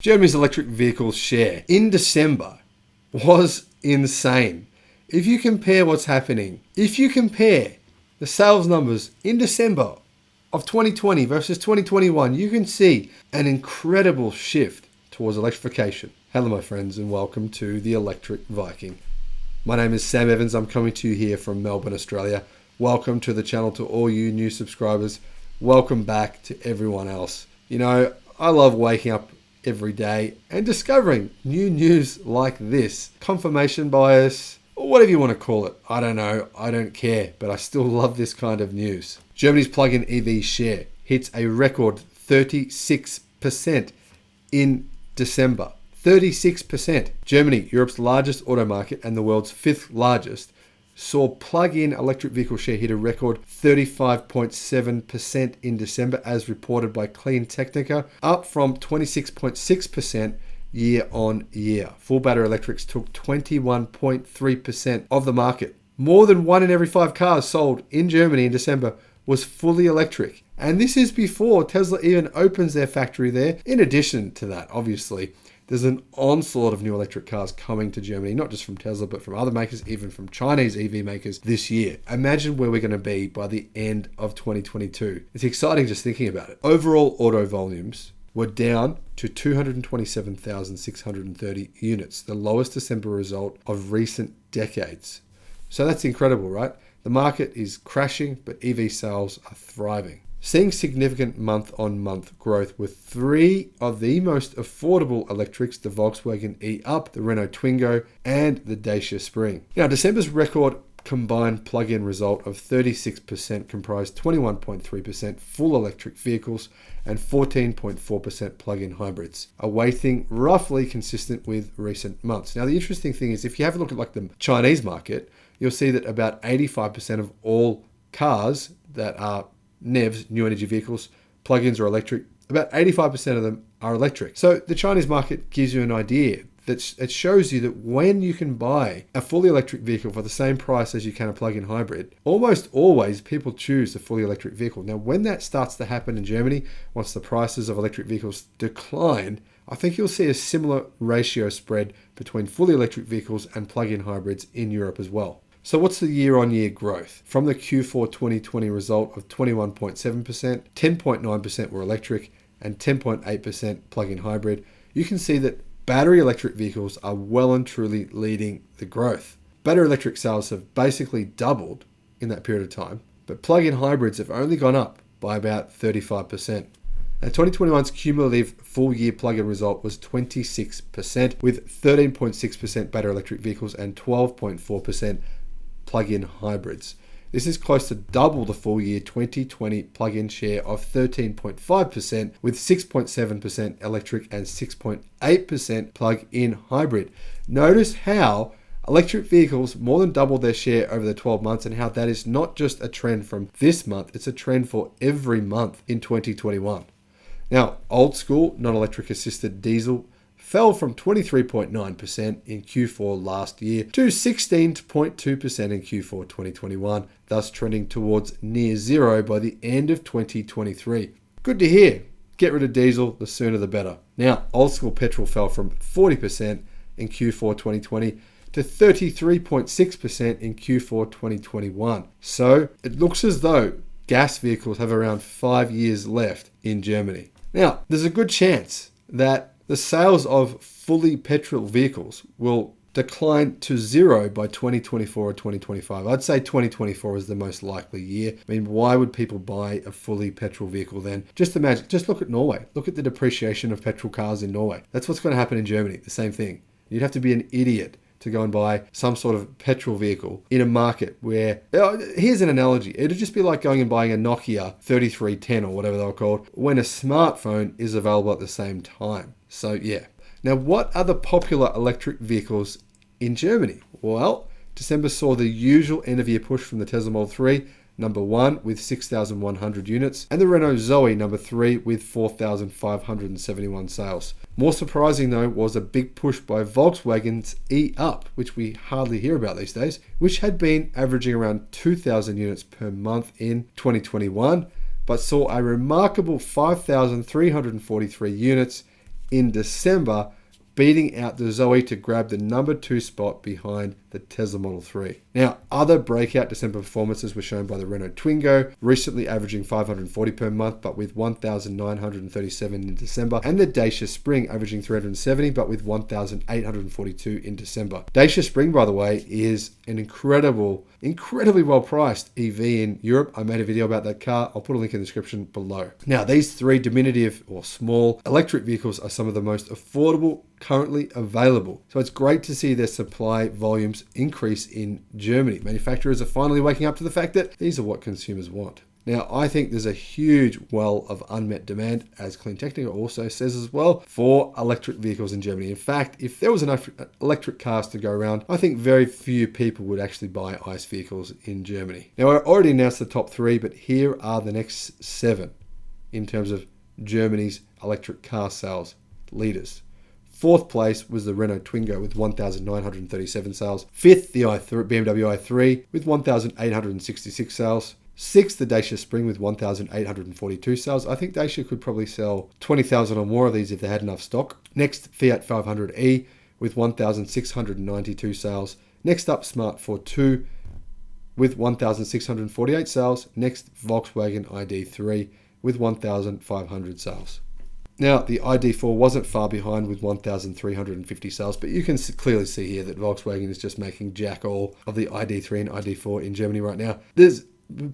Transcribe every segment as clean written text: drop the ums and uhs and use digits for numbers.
Germany's electric vehicle share in December was insane. If you compare the sales numbers in December of 2020 versus 2021, you can see an incredible shift towards electrification. Hello, my friends, and welcome to the Electric Viking. My name is Sam Evans. I'm coming to you here from Melbourne, Australia. Welcome to the channel to all you new subscribers. Welcome back to everyone else. You know, I love waking up every day and discovering new news like this. Confirmation bias, or whatever you want to call it. I don't know. I don't care, but I still love this kind of news. Germany's plug-in EV share hits a record 36% in December. 36%. Germany, Europe's largest auto market and the world's fifth largest, saw plug-in electric vehicle share hit a record 35.7% in December, as reported by Clean Technica, up from 26.6% year on year. Full battery electrics took 21.3% of the market. More than 1 in every 5 cars sold in Germany in December was fully electric. And this is before Tesla even opens their factory there. In addition to that, obviously, there's an onslaught of new electric cars coming to Germany, not just from Tesla, but from other makers, even from Chinese EV makers this year. Imagine where we're going to be by the end of 2022. It's exciting just thinking about it. Overall auto volumes were down to 227,630 units, the lowest December result of recent decades. So that's incredible, right? The market is crashing, but EV sales are thriving. Seeing significant month-on-month growth with 3 of the most affordable electrics, the Volkswagen e-up, the Renault Twingo, and the Dacia Spring. Now, December's record combined plug-in result of 36% comprised 21.3% full electric vehicles and 14.4% plug-in hybrids, a weighting roughly consistent with recent months. Now, the interesting thing is, if you have a look at like the Chinese market, you'll see that about 85% of all cars that are NEVs, new energy vehicles, plug-ins or electric, about 85% of them are electric. So the Chinese market gives you an idea that it shows you that when you can buy a fully electric vehicle for the same price as you can a plug-in hybrid, almost always people choose the fully electric vehicle. Now, when that starts to happen in Germany, once the prices of electric vehicles decline, I think you'll see a similar ratio spread between fully electric vehicles and plug-in hybrids in Europe as well. So what's the year-on-year growth? From the Q4 2020 result of 21.7%, 10.9% were electric and 10.8% plug-in hybrid, you can see that battery electric vehicles are well and truly leading the growth. Battery electric sales have basically doubled in that period of time, but plug-in hybrids have only gone up by about 35%. Now, 2021's cumulative full-year plug-in result was 26%, with 13.6% battery electric vehicles and 12.4% plug-in hybrids. This is close to double the full year 2020 plug-in share of 13.5%, with 6.7% electric and 6.8% plug-in hybrid. Notice how electric vehicles more than doubled their share over the 12 months, and how that is not just a trend from this month, it's a trend for every month in 2021. Now, old school non-electric assisted diesel fell from 23.9% in Q4 last year to 16.2% in Q4 2021, thus trending towards near zero by the end of 2023. Good to hear. Get rid of diesel, the sooner the better. Now, old school petrol fell from 40% in Q4 2020 to 33.6% in Q4 2021. So it looks as though gas vehicles have around 5 years left in Germany. Now, there's a good chance that the sales of fully petrol vehicles will decline to zero by 2024 or 2025. I'd say 2024 is the most likely year. I mean, why would people buy a fully petrol vehicle then? Just imagine, just look at Norway. Look at the depreciation of petrol cars in Norway. That's what's going to happen in Germany, the same thing. You'd have to be an idiot to go and buy some sort of petrol vehicle in a market where, here's an analogy. It'd just be like going and buying a Nokia 3310 or whatever they were called when a smartphone is available at the same time. So yeah. Now, what are the popular electric vehicles in Germany? Well, December saw the usual end of year push from the Tesla Model 3, number 1 with 6,100 units, and the Renault Zoe, number 3 with 4,571 sales. More surprising though was a big push by Volkswagen's e-up, which we hardly hear about these days, which had been averaging around 2,000 units per month in 2021, but saw a remarkable 5,343 units in December, beating out the Zoe to grab the number 2 spot behind the Tesla Model 3. Now, other breakout December performances were shown by the Renault Twingo, recently averaging 540 per month, but with 1,937 in December, and the Dacia Spring averaging 370, but with 1,842 in December. Dacia Spring, by the way, is an incredibly well-priced EV in Europe. I made a video about that car. I'll put a link in the description below. Now, these 3 diminutive or small electric vehicles are some of the most affordable currently available. So it's great to see their supply volumes increase in Germany. Manufacturers are finally waking up to the fact that these are what consumers want. Now, I think there's a huge well of unmet demand, as Clean Technica also says as well, for electric vehicles in Germany. In fact, if there was enough electric cars to go around, I think very few people would actually buy ICE vehicles in Germany. Now, I already announced the top 3, but here are the next 7 in terms of Germany's electric car sales leaders. 4th place was the Renault Twingo with 1,937 sales. 5th, the BMW i3 with 1,866 sales. 6th, the Dacia Spring with 1,842 sales. I think Dacia could probably sell 20,000 or more of these if they had enough stock. Next, Fiat 500e with 1,692 sales. Next up, Smart 42 with 1,648 sales. Next, Volkswagen ID3 with 1,500 sales. Now, the ID4 wasn't far behind with 1,350 sales, but you can clearly see here that Volkswagen is just making jack all of the ID3 and ID4 in Germany right now.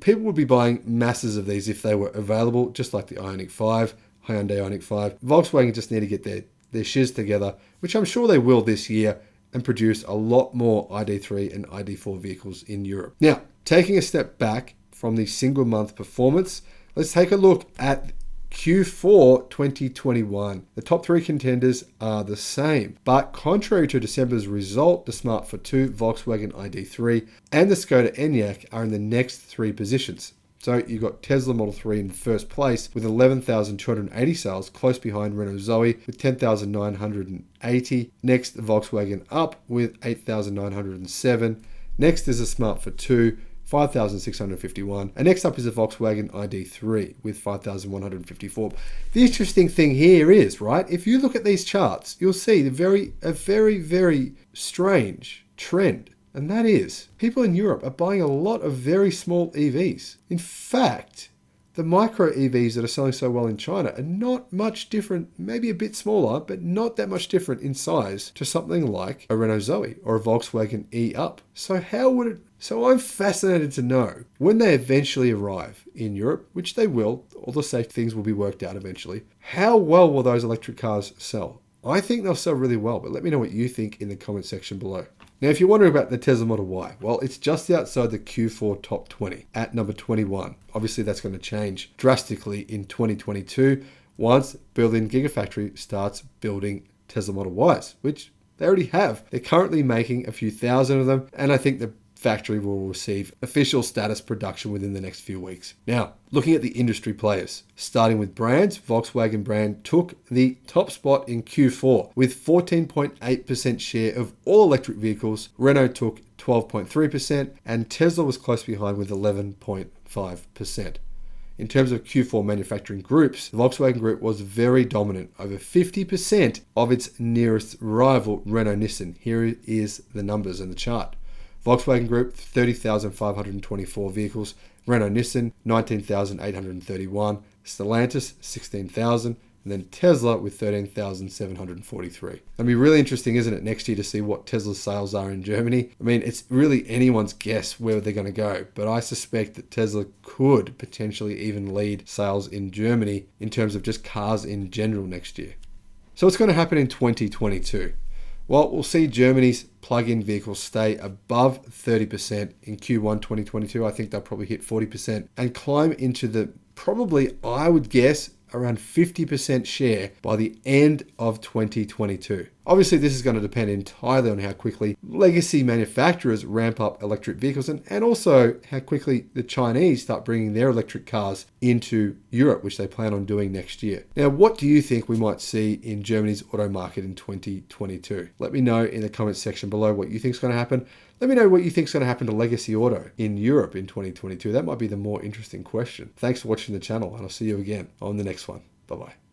People would be buying masses of these if they were available, just like the Ioniq 5, Hyundai Ioniq 5. Volkswagen just need to get their shiz together, which I'm sure they will this year, and produce a lot more ID3 and ID4 vehicles in Europe. Now, taking a step back from the single month performance, let's take a look at Q4 2021. The top 3 contenders are the same, but contrary to December's result, the Smart 42, Volkswagen ID3, and the Skoda Enyaq are in the next 3 positions. So you got Tesla Model 3 in first place with 11,280 sales, close behind Renault Zoe with 10,980. Next, Volkswagen Up with 8,907. Next is the Smart 42, 5,651. And next up is the Volkswagen ID3 with 5,154. The interesting thing here is, right, if you look at these charts, you'll see a very strange trend. And that is, people in Europe are buying a lot of very small EVs. In fact, the micro EVs that are selling so well in China are not much different, maybe a bit smaller, but not that much different in size to something like a Renault Zoe or a Volkswagen E-Up. So I'm fascinated to know when they eventually arrive in Europe, which they will, all the safety things will be worked out eventually, how well will those electric cars sell? I think they'll sell really well, but let me know what you think in the comment section below. Now, if you're wondering about the Tesla Model Y, well, it's just outside the Q4 top 20 at number 21. Obviously, that's going to change drastically in 2022 once Berlin Gigafactory starts building Tesla Model Ys, which they already have. They're currently making a few thousand of them, and I think the factory will receive official status production within the next few weeks. Now, looking at the industry players, starting with brands, Volkswagen brand took the top spot in Q4 with 14.8% share of all electric vehicles. Renault took 12.3%, and Tesla was close behind with 11.5%. In terms of Q4 manufacturing groups, the Volkswagen Group was very dominant, over 50% of its nearest rival, Renault Nissan. Here is the numbers and the chart. Volkswagen Group, 30,524 vehicles. Renault Nissan, 19,831. Stellantis, 16,000. And then Tesla with 13,743. It'll be really interesting, isn't it, next year to see what Tesla's sales are in Germany. I mean, it's really anyone's guess where they're going to go, but I suspect that Tesla could potentially even lead sales in Germany in terms of just cars in general next year. So what's going to happen in 2022? Well, we'll see Germany's plug-in vehicles stay above 30% in Q1 2022. I think they'll probably hit 40% and climb into the probably, I would guess, around 50% share by the end of 2022. Obviously, this is going to depend entirely on how quickly legacy manufacturers ramp up electric vehicles and also how quickly the Chinese start bringing their electric cars into Europe, which they plan on doing next year. Now, what do you think we might see in Germany's auto market in 2022? Let me know in the comments section below what you think is going to happen. Let me know what you think is going to happen to legacy auto in Europe in 2022. That might be the more interesting question. Thanks for watching the channel, and I'll see you again on the next one. Bye-bye.